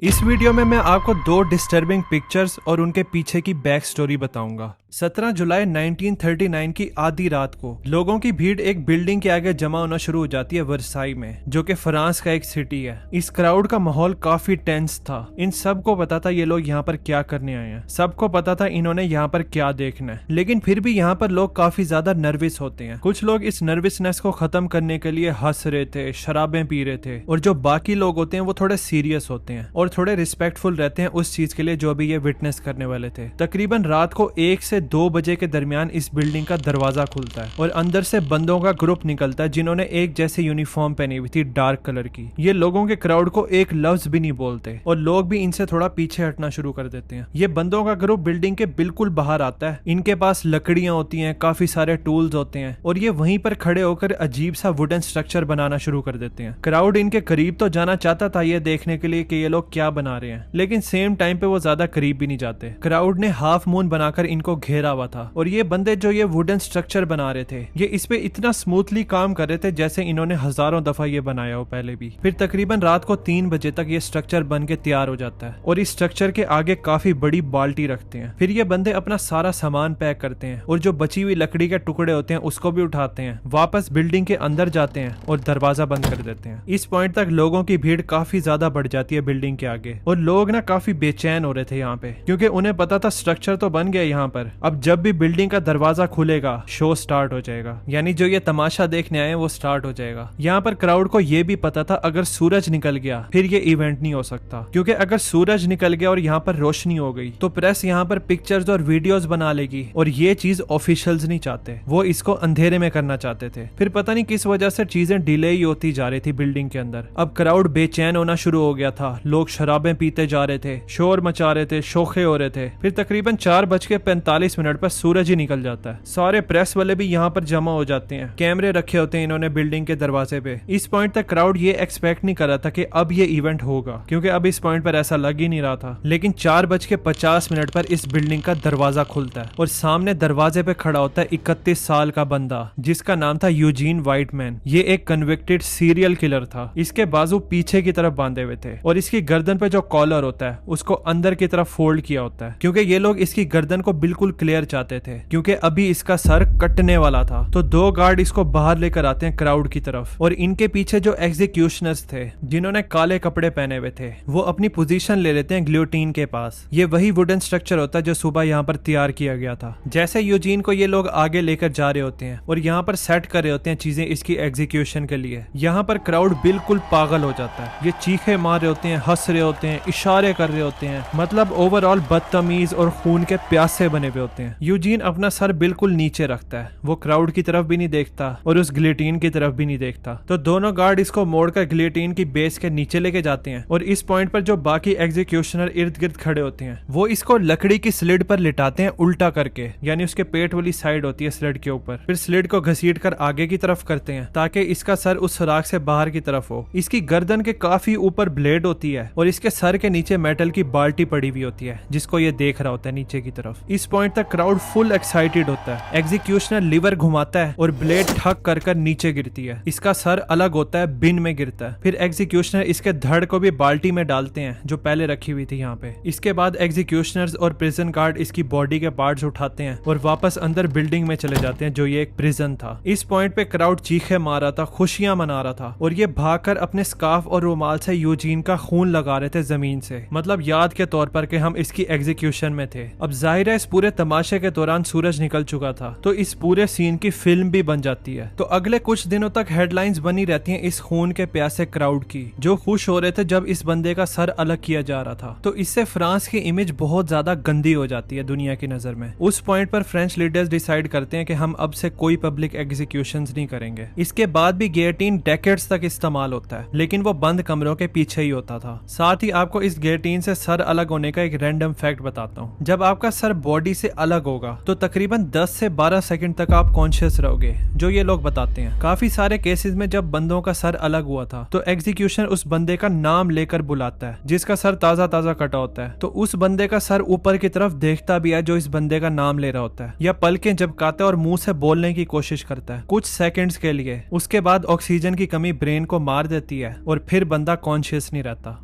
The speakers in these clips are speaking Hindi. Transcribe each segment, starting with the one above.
इस वीडियो में मैं आपको दो डिस्टर्बिंग पिक्चर्स और उनके पीछे की बैक स्टोरी बताऊंगा। 17 जुलाई 1939 की आधी रात को लोगों की भीड़ एक बिल्डिंग के आगे जमा होना शुरू हो जाती है वर्साई में, जो कि फ्रांस का एक सिटी है। इस क्राउड का माहौल काफी टेंस था। इन सबको पता था ये लोग यहाँ पर क्या करने आए हैं, सबको पता था इन्होंने यहाँ पर क्या देखना है, लेकिन फिर भी यहाँ पर लोग काफी ज्यादा नर्वस होते हैं। कुछ लोग इस नर्वसनेस को खत्म करने के लिए हंस रहे थे, शराबें पी रहे थे, और जो बाकी लोग होते हैं वो थोड़े सीरियस होते हैं और थोड़े रिस्पेक्टफुल रहते हैं उस चीज के लिए जो भी ये विटनेस करने वाले थे। तकरीबन रात को 1 से 2 बजे के दरमियान इस बिल्डिंग का दरवाजा खुलता है और अंदर से बंदों का ग्रुप निकलता है जिन्होंने एक जैसी यूनिफॉर्म पहनी हुई थी डार्क कलर की। ये लोगों के क्राउड को एक लफ्ज भी नहीं बोलते और लोग भी इनसे थोड़ा पीछे हटना शुरू कर देते हैं। ये बंदों का ग्रुप बिल्डिंग के बिल्कुल बाहर आता है। इनके पास लकड़ियां होती हैं, काफी सारे टूल्स होते हैं और ये वहीं पर खड़े होकर अजीब सा वुडन स्ट्रक्चर बनाना शुरू कर देते हैं। क्राउड इनके करीब तो जाना चाहता था ये देखने के लिए कि ये लोग क्या बना रहे हैं, लेकिन सेम टाइम पे वो ज्यादा करीब भी नहीं जाते। क्राउड ने हाफ मून बनाकर इनको घेरा हुआ था और ये बंदे जो ये वुडन स्ट्रक्चर बना रहे थे ये इस पे इतना स्मूथली काम कर रहे थे जैसे इन्होंने हजारों दफा ये बनाया हो पहले भी। फिर तकरीबन रात को 3 बजे तक ये स्ट्रक्चर बन के तैयार हो जाता है और इस स्ट्रक्चर के आगे काफी बड़ी बाल्टी रखते हैं। फिर ये बंदे अपना सारा सामान पैक करते हैं और जो बची हुई लकड़ी के टुकड़े होते हैं उसको भी उठाते हैं, वापस बिल्डिंग के अंदर जाते हैं और दरवाजा बंद कर देते हैं। इस पॉइंट तक लोगों की भीड़ काफी ज्यादा बढ़ जाती है बिल्डिंग के आगे और लोग ना काफी बेचैन हो रहे थे यहाँ पे, क्योंकि उन्हें पता था स्ट्रक्चर तो बन गया यहाँ पर, अब जब भी बिल्डिंग का दरवाजा खुलेगा शो स्टार्ट हो जाएगा, यानी जो ये तमाशा देखने आए वो स्टार्ट हो जाएगा। यहाँ पर क्राउड को ये भी पता था अगर सूरज निकल गया फिर ये इवेंट नहीं हो सकता, क्योंकि अगर सूरज निकल गया और यहाँ पर रोशनी हो गई तो प्रेस यहाँ पर पिक्चर्स और वीडियोस बना लेगी और ये चीज ऑफिशियल्स नहीं चाहते, वो इसको अंधेरे में करना चाहते थे। फिर पता नहीं किस वजह से चीजें डिले ही होती जा रही थी बिल्डिंग के अंदर। अब क्राउड बेचैन होना शुरू हो गया था, लोग शराबें पीते जा रहे थे, शोर मचा रहे थे, शोखे हो रहे थे। फिर तकरीबन 4:45 पर सूरज ही निकल जाता है। सारे प्रेस वाले भी यहाँ पर जमा हो जाते हैं, कैमरे रखे होते हैं इन्होंने बिल्डिंग के दरवाजे पे। इस पॉइंट तक क्राउड ये एक्सपेक्ट नहीं कर रहा था कि अब ये इवेंट होगा, क्योंकि अब इस पॉइंट पर ऐसा लग ही नहीं रहा था। लेकिन 4:50 पर इस बिल्डिंग का दरवाजा खुलता है और सामने दरवाजे पे खड़ा होता है 31 साल का बंदा जिसका नाम था यूजीन वाइटमैन। ये एक कन्विक्टेड सीरियल किलर था। इसके बाजू पीछे की तरफ बांधे हुए थे और इसकी गर्दन पे जो कॉलर होता है उसको अंदर की तरफ फोल्ड किया होता है, क्योंकि ये लोग इसकी गर्दन को बिल्कुल क्लियर चाहते थे, क्योंकि अभी इसका सर कटने वाला था। तो 2 गार्ड इसको बाहर लेकर आते हैं क्राउड की तरफ और इनके पीछे जो एग्जीक्यूशनर्स थे जिन्होंने काले कपड़े पहने हुए थे वो अपनी पोजीशन ले लेते हैं गिलोटिन के पास। ये वही वुडन स्ट्रक्चर होता है जो सुबह यहाँ पर तैयार किया गया था। जैसे यूजीन को ये लोग आगे लेकर जा रहे होते हैं और यहाँ पर सेट कर रहे होते हैं चीजें इसकी एग्जीक्यूशन के लिए, यहाँ पर क्राउड बिल्कुल पागल हो जाता है। ये चीखे मार रहे होते हैं, हंस रहे होते हैं, इशारे कर रहे होते हैं, मतलब ओवरऑल बदतमीज और खून के प्यासे बने हुए होते हैं। यूजीन अपना सर बिल्कुल नीचे रखता है, वो क्राउड की तरफ भी नहीं देखता और उस गिलेटिन की तरफ भी नहीं देखता। तो दोनों गार्ड इसको मोड़कर गिलेटिन की बेस के नीचे लेके जाते हैं और इस पॉइंट पर जो बाकी एग्जीक्यूशनर इर्द गिर्द खड़े होते हैं वो इसको लकड़ी की स्लिड पर लिटाते हैं उल्टा करके, यानी उसके पेट वाली साइड होती है स्लिड के ऊपर। फिर स्लिड को घसीट कर आगे की तरफ करते हैं ताकि इसका सर उस सुराख से बाहर की तरफ हो। इसकी गर्दन के काफी ऊपर ब्लेड होती है और इसके सर के नीचे मेटल की बाल्टी पड़ी हुई होती है जिसको ये देख रहा होता है नीचे की तरफ। इस पॉइंट तक क्राउड फुल एक्साइटेड होता है। एग्जीक्यूशनर लिवर घुमाता है और ब्लेड ठक कर नीचे गिरती है। इसका सर अलग होता है, बिन में गिरता है। फिर एग्जीक्यूशनर इसके धड़ को भी बाल्टी में डालते हैं जो पहले रखी हुई थी यहाँ पे। इसके बाद एग्जीक्यूशनर्स और प्रिजन गार्ड इसकी बॉडी के पार्ट्स उठाते हैं और वापस अंदर बिल्डिंग में चले जाते हैं जो ये एक प्रिजन था। इस पॉइंट पे क्राउड चीखे मार रहा था, खुशियां मना रहा था और ये भागकर अपने स्कार्फ और रुमाल से यूजीन का खून लगा रहे थे जमीन से, मतलब याद के तौर पर कि हम इसकी एग्जीक्यूशन में थे। अब जाहिर है इस पूरे तमाशे के दौरान सूरज निकल चुका था तो इस पूरे सीन की फिल्म भी बन जाती है। तो अगले कुछ दिनों तक हेडलाइंस बनी रहती हैं इस खून के प्यासे क्राउड की, जो खुश हो रहे थे जब इस बंदे का सर अलग किया जा रहा था। तो इससे फ्रांस की इमेज बहुत ज्यादा गंदी हो जाती है दुनिया की नजर में। उस पॉइंट पर फ्रेंच लीडर्स डिसाइड करते हैं कि हम अब से कोई पब्लिक एग्जीक्यूशंस नहीं करेंगे। इसके बाद भी गिलोटिन डेकेड्स तक इस्तेमाल होता है, लेकिन वो बंद कमरों के पीछे ही होता था। साथ ही आपको इस गिलोटिन से सर अलग होने का एक रैंडम फैक्ट बताता हूँ। जब आपका सर बॉडी से अलग होगा तो तकरीबन 10 से 12 सेकंड तक आप कॉन्शियस रहोगे, जो ये लोग बताते हैं। काफी सारे केसेस में जब बंदों का सर अलग हुआ था तो एग्जीक्यूशन उस बंदे का नाम लेकर बुलाता है जिसका सर ताजा ताजा कटा होता है। तो उस बंदे का सर ऊपर की तरफ देखता भी है जो इस बंदे का नाम ले रहा होता है, या पलकें झपकाता है और मुंह से बोलने की कोशिश करता है कुछ सेकंड्स के लिए। उसके बाद ऑक्सीजन की कमी ब्रेन को मार देती है और फिर बंदा कॉन्शियस नहीं रहता।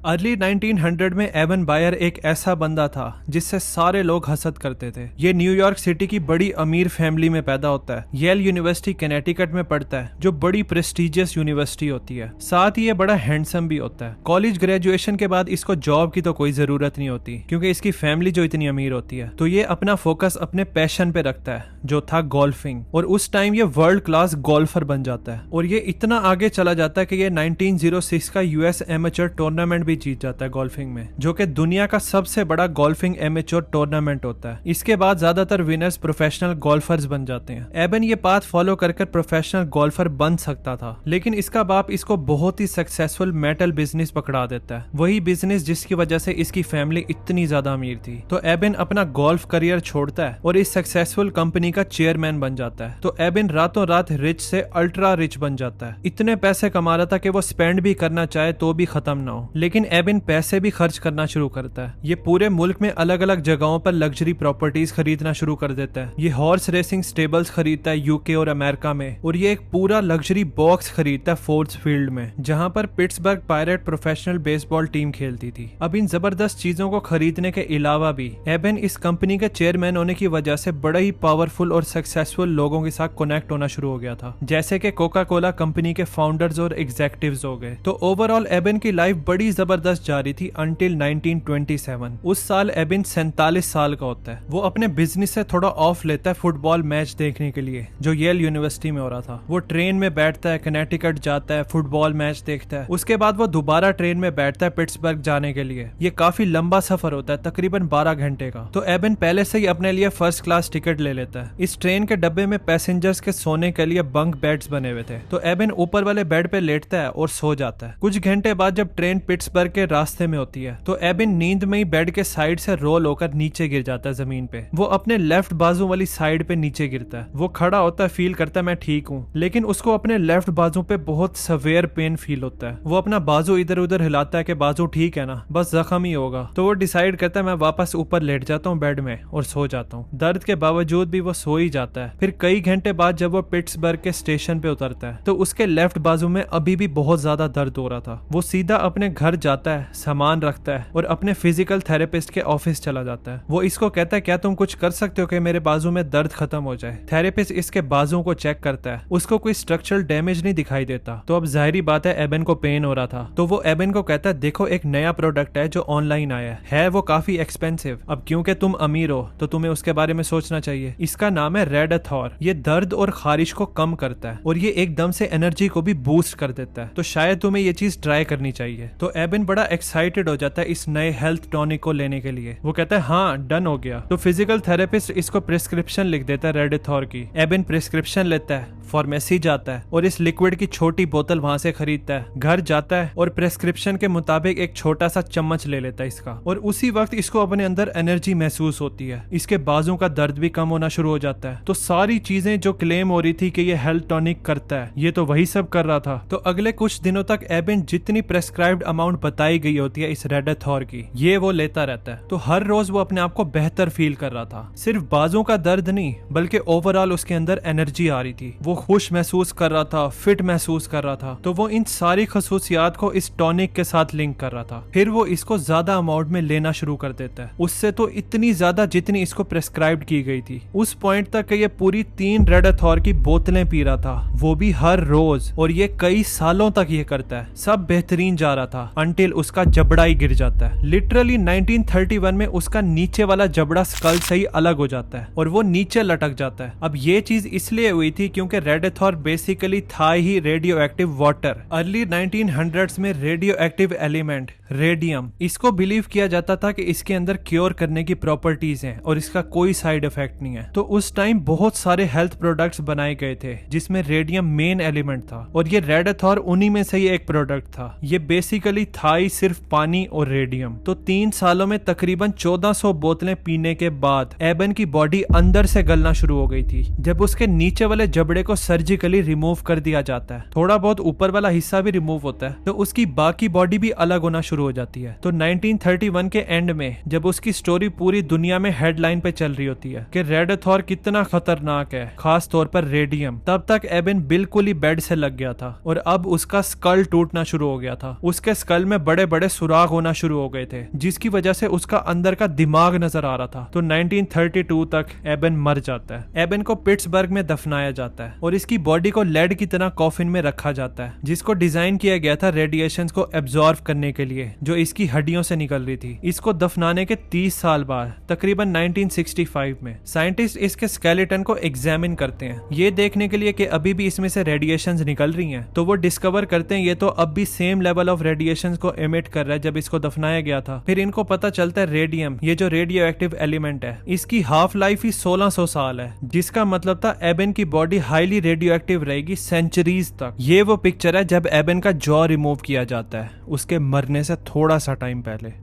अर्ली 1900 में एवन बायर एक ऐसा बंदा था जिससे सारे लोग हसद करते थे। ये न्यूयॉर्क सिटी की बड़ी अमीर फैमिली में पैदा होता है। येल यूनिवर्सिटी कनेटिकट में पढ़ता है, जो बड़ी प्रेस्टिजियस यूनिवर्सिटी होती है। साथ ही ये बड़ा हैंडसम भी होता है। कॉलेज ग्रेजुएशन के बाद इसको जॉब की तो कोई जरूरत नहीं होती, क्योंकि इसकी फैमिली जो इतनी अमीर होती है। तो ये अपना फोकस अपने पैशन पे रखता है, जो था गोल्फिंग। और उस टाइम ये वर्ल्ड क्लास गोल्फर बन जाता है। और ये इतना आगे चला जाता है कि ये 1906 का यूएस एमेच्योर टूर्नामेंट भी जीत जाता है गोल्फिंग में, जो कि दुनिया का सबसे बड़ा गोल्फिंग एमेच्योर टूर्नामेंट होता है। इसके बाद ज्यादातर विनर्स प्रोफेशनल गोल्फर्स बन जाते हैं। एबन ये पाथ फॉलो कर प्रोफेशनल गोल्फर बन सकता था, लेकिन इसका बाप इसको बहुत ही सक्सेसफुल मेटल बिजनेस पकड़ा देता है। वही बिजनेस जिसकी वजह से इसकी फैमिली इतनी ज्यादा अमीर थी। तो एबन अपना गोल्फ करियर छोड़ता है और इस सक्सेसफुल कंपनी का चेयरमैन बन जाता है। तो एबन रातों रात रिच से अल्ट्रा रिच बन जाता है। इतने पैसे कमा रहा था कि वो स्पेंड भी करना चाहे तो भी खत्म ना हो। लेकिन एबन पैसे भी खर्च करना शुरू करता है। ये पूरे मुल्क में अलग अलग जगहों पर लग्जरी प्रॉपर्टीज खरीदना शुरू कर देता है। ये हॉर्स रेसिंग स्टेबल्स खरीदता है यूके और अमेरिका में, और ये एक पूरा लग्जरी बॉक्स खरीदता है फोर्स फील्ड में, जहां पर Pittsburgh pirate professional baseball team खेलती थी। अब इन जबरदस्त चीजों को खरीदने के अलावा भी एबन इस कंपनी के चेयरमैन होने की वजह से बड़ा ही पावरफुल और सक्सेसफुल लोगों के साथ कनेक्ट होना शुरू हो गया था, जैसे कि कोका कोला कंपनी के फाउंडर्स और एग्जीक्यूटिव्स हो गए। तो ओवरऑल एबन की लाइफ बड़ी जबरदस्त जारी थी अंटिल 1927। उस साल एबन 47 साल का होता है। वो अपने बिजनेस से थोड़ा ऑफ लेता है फुटबॉल मैच देखने के लिए, जो येल यूनिवर्सिटी में हो रहा था। वो ट्रेन में बैठता है, कनेटिकट जाता है, फुटबॉल मैच देखता है। उसके बाद वो दोबारा ट्रेन में बैठता है पिट्सबर्ग जाने के लिए। ये काफी लंबा सफर होता है, तकरीबन 12 घंटे का। तो एबन पहले से ही अपने लिए फर्स्ट क्लास टिकट ले लेता है। इस ट्रेन के डब्बे में पैसेंजर्स के सोने के लिए बंक बेड्स बने हुए थे। तो एबन ऊपर वाले बेड पे लेटता है और सो जाता है। कुछ घंटे बाद जब ट्रेन पिट्सबर्ग के रास्ते में होती है, तो एबन नींद में ही बेड के साइड से रोल होकर नीचे गिर जाता है जमीन पे। वो अपने लेफ्ट बाजू वाली साइड पे नीचे गिरता है। वो खड़ा होता है, फील करता है मैं ठीक हूँ, लेकिन उसको अपने लेफ्ट बाजू पे बहुत सवेयर पेन फील होता है। वो अपना बाजू इधर उधर हिलाता है कि बाजू ठीक है ना, बस जख्म ही होगा। तो वो डिसाइड करता है मैं वापस ऊपर लेट जाता हूँ बेड में और सो जाता हूँ। दर्द के बावजूद भी वो सो ही जाता है। फिर कई घंटे बाद जब वो पिट्सबर्ग के स्टेशन पे उतरता है, तो उसके लेफ्ट बाजू में अभी भी बहुत ज्यादा दर्द हो रहा था। वो सीधा अपने घर जाता है, सामान रखता है और अपने फिजिकल थेरेपिस्ट के ऑफिस चला जाता है। वो इसको कहता है क्या तुम कुछ कर सकते हो कि मेरे बाजू में दर्द खत्म हो जाए। थेरेपिस्ट इसके बाजू को चेक करता है, उसको कोई स्ट्रक्चरल डैमेज नहीं दिखाई देता। तो अब जाहिर बात है एबन को पेन हो रहा था। तो वो एबन को कहता है देखो एक नया प्रोडक्ट है जो ऑनलाइन आया है वो काफी एक्सपेंसिव। अब क्योंकि तुम अमीर हो तो तुम्हें उसके बारे में सोचना चाहिए। इसका नाम है रेडाथॉर। ये दर्द और खारिश को कम करता है और ये एकदम से एनर्जी को भी बूस्ट कर देता है। तो शायद तुम्हें ये चीज ट्राई करनी चाहिए। तो एबन बड़ा एक्साइटेड हो जाता है इस नए हेल्थ टॉनिक को लेने के लिए। वो कहता है हाँ डन हो गया। तो फिजिकल थेरेपिस्ट इसको प्रिस्क्रिप्शन लिख देता है रेडाथॉर की। एबन प्रिस्क्रिप्शन लेता है, फार्मेसी जाता है और इस लिक्विड की छोटी बोतल वहां से खरीदता है। घर जाता है और प्रिस्क्रिप्शन के मुताबिक एक छोटा सा चम्मच ले लेता है इसका, और उसी वक्त इसको अपने अंदर एनर्जी महसूस होती है। इसके बाजू का दर्द भी कम होना शुरू हो जाता है। तो सारी चीजें जो क्लेम हो रही थी कि ये हेल्थ टॉनिक करता है, ये तो वही सब कर रहा था। तो अगले कुछ दिनों तक एबन जितनी प्रेस्क्राइब्ड अमाउंट बताई गई होती है इस रेडाथॉर की, ये वो लेता रहता है। तो हर रोज वो अपने आप को बेहतर फील कर रहा था। सिर्फ बाजू का दर्द नहीं, बल्कि ओवरऑल उसके अंदर एनर्जी आ रही थी। वो खुश महसूस कर रहा था, फिट महसूस कर रहा था। तो वो इन सारी खसूसियात को इस टॉनिक के साथ लिंक कर रहा था। फिर वो इसको ज्यादा अमाउंट में लेना शुरू कर देता है, उससे तो इतनी ज्यादा जितनी इसको प्रेस्क्राइब की गई थी। उस पॉइंट तक ये पूरी 3 रेडाथॉर की बोतलें पी रहा था, वो भी हर रोज, और ये कई सालों तक ये करता है। सब बेहतरीन जा रहा था अंटिल उसका जबड़ा ही गिर जाता है। लिटरली 1931 में उसका नीचे वाला जबड़ा स्कल से ही अलग हो जाता है और वो नीचे लटक जाता है। अब ये चीज इसलिए हुई थी क्योंकि रेडाथॉर बेसिकली था ही radioactive water. Early 1900s में रेडियो एक्टिव एलिमेंट रेडियम, इसको बिलीव किया जाता था कि इसके अंदर क्योर करने की प्रॉपर्टीज हैं और इसका कोई साइड इफेक्ट नहीं है। तो उस टाइम बहुत सारे हेल्थ प्रोडक्ट्स बनाए गए थे जिसमें रेडियम मेन एलिमेंट था, और ये रेडाथॉर उन्हीं में से ही एक प्रोडक्ट था। ये बेसिकली था ही सिर्फ पानी और रेडियम। तो 3 सालों में तकरीबन 1400 बोतलें पीने के बाद एबन की बॉडी अंदर से गलना शुरू हो गई थी। जब उसके नीचे वाले जबड़े को सर्जिकली रिमूव कर दिया जाता है, थोड़ा बहुत ऊपर वाला हिस्सा भी रिमूव होता है, तो उसकी बाकी बॉडी भी अलग होना शुरू हो जाती है। तो 1931 के एंड में जब उसकी स्टोरी पूरी दुनिया में हेडलाइन पे चल रही होती है कि रेडाथॉर और कितना खतरनाक है, खास तौर पर रेडियम। तब तक एबन बिल्कुल ही बेड से लग गया था और अब उसका स्कल टूटना शुरू हो गया था। उसके स्कल में बड़े बड़े सुराग होना शुरू हो गए थे, जिसकी वजह से उसका अंदर का दिमाग नजर आ रहा था। तो 1932 तक एबन मर जाता है। एबन को पिट्सबर्ग में दफनाया जाता है और इसकी बॉडी को लेड की तरह कॉफिन में रखा जाता है, जिसको डिजाइन किया गया था रेडिएशन को एब्जॉर्ब करने के लिए, जो इसकी हड्डियों से निकल रही थी। इसको दफनाने के 30 साल बाद तकरीबन 1965 में साइंटिस्ट इसके स्केलेटन को एग्जामिन करते हैं, ये देखने के लिए कि अभी भी इसमें से रेडिएशंस निकल रही हैं। तो वो डिस्कवर करते हैं ये तो अब भी सेम लेवल ऑफ रेडिएशंस को एमिट कर रहा है जब इसको दफनाया गया था। फिर इनको पता चलता है रेडियम, ये जो रेडियो एक्टिव एलिमेंट है, इसकी हाफ लाइफ ही 1600 साल है, जिसका मतलब था एबन की बॉडी हाईली रेडियो एक्टिव रहेगी सेंचुरीज तक। ये वो पिक्चर है जब एबन का जॉ रिमूव किया जाता है, उसके मरने से थोड़ा सा टाइम पहले।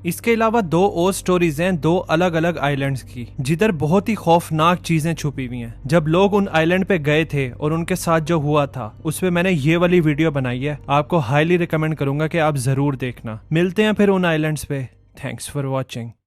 इसके अलावा 2 और स्टोरीज हैं 2 अलग अलग आइलैंड्स की, जिधर बहुत ही खौफनाक चीजें छुपी हुई हैं। जब लोग उन आइलैंड पे गए थे और उनके साथ जो हुआ था, उस पे मैंने ये वाली वीडियो बनाई है, आपको हाईली रिकमेंड करूंगा कि आप जरूर देखना। मिलते हैं फिर उन आइलैंड्स पे। Thanks for watching.